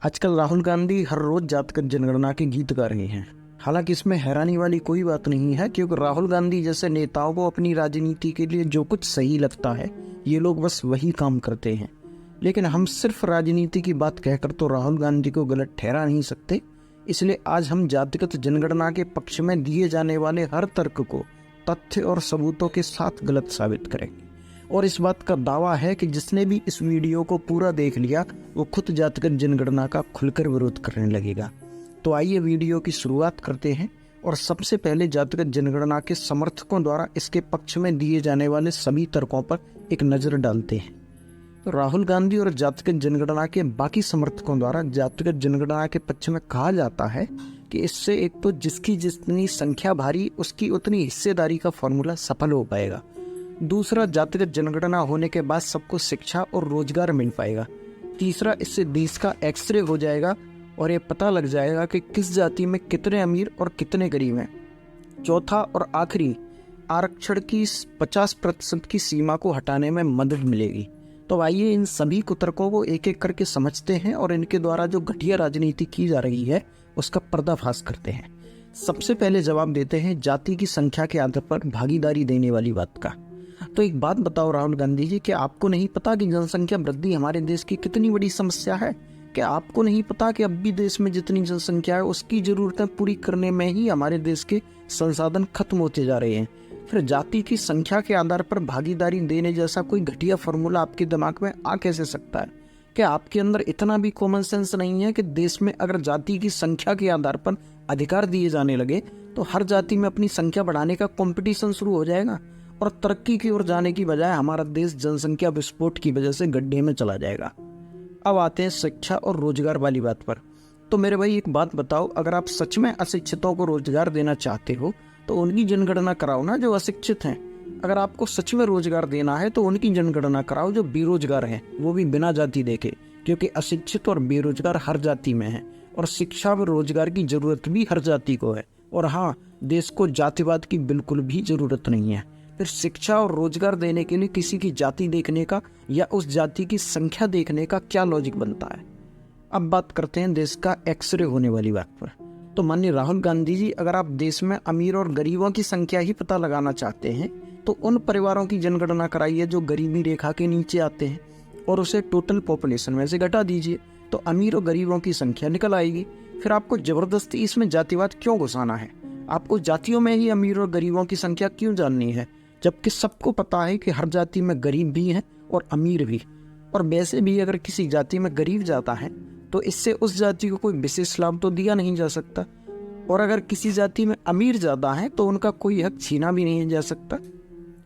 आजकल राहुल गांधी हर रोज जातगत जनगणना के गीत गा रहे हैं। हालांकि इसमें हैरानी वाली कोई बात नहीं है, क्योंकि राहुल गांधी जैसे नेताओं को अपनी राजनीति के लिए जो कुछ सही लगता है ये लोग बस वही काम करते हैं। लेकिन हम सिर्फ राजनीति की बात कहकर तो राहुल गांधी को गलत ठहरा नहीं सकते। इसलिए आज हम जातिगत जनगणना के पक्ष में दिए जाने वाले हर तर्क को तथ्य और सबूतों के साथ गलत साबित करेंगे। और इस बात का दावा है कि जिसने भी इस वीडियो को पूरा देख लिया वो खुद जातिगत जनगणना का खुलकर विरोध करने लगेगा। तो आइए वीडियो की शुरुआत करते हैं और सबसे पहले जातिगत जनगणना के समर्थकों द्वारा इसके पक्ष में दिए जाने वाले सभी तर्कों पर एक नज़र डालते हैं। तो राहुल गांधी और जातिगत जनगणना के बाकी समर्थकों द्वारा जातिगत जनगणना के पक्ष में कहा जाता है कि इससे एक तो जिसकी जितनी संख्या भारी उसकी उतनी हिस्सेदारी का फॉर्मूला सफल हो पाएगा। दूसरा, जातिगत जनगणना होने के बाद सबको शिक्षा और रोजगार मिल पाएगा। तीसरा, इससे देश का एक्सरे हो जाएगा और ये पता लग जाएगा कि किस जाति में कितने अमीर और कितने गरीब हैं। चौथा और आखिरी, आरक्षण की 50% की सीमा को हटाने में मदद मिलेगी। तो आइए इन सभी कुतर्कों को एक एक करके समझते हैं और इनके द्वारा जो घटिया राजनीति की जा रही है उसका पर्दाफाश करते हैं। सबसे पहले जवाब देते हैं जाति की संख्या के आधार पर भागीदारी देने वाली बात का। तो एक बात बताओ राहुल गांधी जी, क्या आपको नहीं पता कि जनसंख्या वृद्धि हमारे देश की कितनी बड़ी समस्या है? क्या आपको नहीं पता कि अब भी देश में जितनी जनसंख्या है उसकी जरूरतें पूरी करने में ही हमारे देश के संसाधन खत्म होते जा रहे हैं? फिर जाति की संख्या के आधार पर भागीदारी देने जैसा कोई घटिया फॉर्मूला आपके दिमाग में आ कैसे सकता है? क्या आपके अंदर इतना भी कॉमन सेंस नहीं है कि देश में अगर जाति की संख्या के आधार पर अधिकार दिए जाने लगे तो हर जाति में अपनी संख्या बढ़ाने का कंपटीशन शुरू हो जाएगा और तरक्की की ओर जाने की बजाय हमारा देश जनसंख्या विस्फोट की वजह से गड्ढे में चला जाएगा। अब आते हैं शिक्षा और रोजगार वाली बात पर। तो मेरे भाई एक बात बताओ, अगर आप सच में अशिक्षितों को रोजगार देना चाहते हो तो उनकी जनगणना कराओ ना जो अशिक्षित हैं। अगर आपको सच में रोजगार देना है तो उनकी जनगणना कराओ जो बेरोजगार हैं, वो भी बिना जाति देखे, क्योंकि अशिक्षित और बेरोजगार हर जाति में है और शिक्षा व रोजगार की जरूरत भी हर जाति को है। और हाँ, देश को जातिवाद की बिल्कुल भी जरूरत नहीं है। फिर शिक्षा और रोजगार देने के लिए किसी की जाति देखने का या उस जाति की संख्या देखने का क्या लॉजिक बनता है? अब बात करते हैं देश का एक्सरे होने वाली बात पर। तो माननीय राहुल गांधी जी, अगर आप देश में अमीर और गरीबों की संख्या ही पता लगाना चाहते हैं तो उन परिवारों की जनगणना कराइए जो गरीबी रेखा के नीचे आते हैं और उसे टोटल पॉपुलेशन में से घटा दीजिए, तो अमीर और गरीबों की संख्या निकल आएगी। फिर आपको जबरदस्ती इसमें जातिवाद क्यों घुसाना है? आपको जातियों में ही अमीर और गरीबों की संख्या क्यों जाननी है, जबकि सबको पता है कि हर जाति में गरीब भी हैं और अमीर भी। और वैसे भी अगर किसी जाति में गरीब जाता है तो इससे उस जाति को कोई विशेष लाभ तो दिया नहीं जा सकता, और अगर किसी जाति में अमीर ज़्यादा है तो उनका कोई हक छीना भी नहीं जा सकता,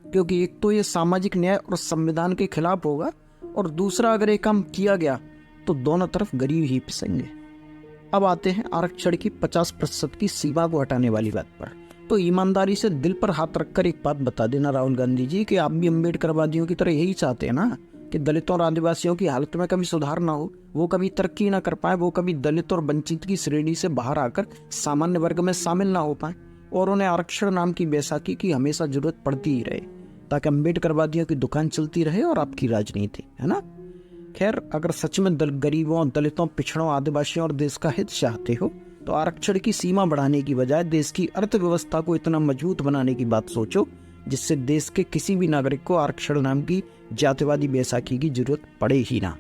क्योंकि एक तो ये सामाजिक न्याय और संविधान के खिलाफ होगा और दूसरा अगर ये काम किया गया तो दोनों तरफ गरीब ही पिसेंगे। अब आते हैं आरक्षण की 50% की सीमा को हटाने वाली बात पर। तो ईमानदारी से दिल पर हाथ रखकर एक बात बता देना राहुल गांधी जी कि आप भी अम्बेडकरवादियों की तरह यही चाहते हैं ना कि दलितों और आदिवासियों की हालत में कभी सुधार ना हो, वो कभी तरक्की ना कर पाए, वो कभी दलित और वंचित की श्रेणी से बाहर आकर सामान्य वर्ग में शामिल ना हो पाए और उन्हें आरक्षण नाम की बैसाखी की हमेशा जरूरत पड़ती ही रहे, ताकि अम्बेडकरवादियों की दुकान चलती रहे और आपकी राजनीति, है ना। खैर, अगर सच में गरीबों, दलितों, पिछड़ों, आदिवासियों और देश का हित चाहते हो तो आरक्षण की सीमा बढ़ाने की बजाय देश की अर्थव्यवस्था को इतना मजबूत बनाने की बात सोचो जिससे देश के किसी भी नागरिक को आरक्षण नाम की जातिवादी बैसाखी की जरूरत पड़े ही ना।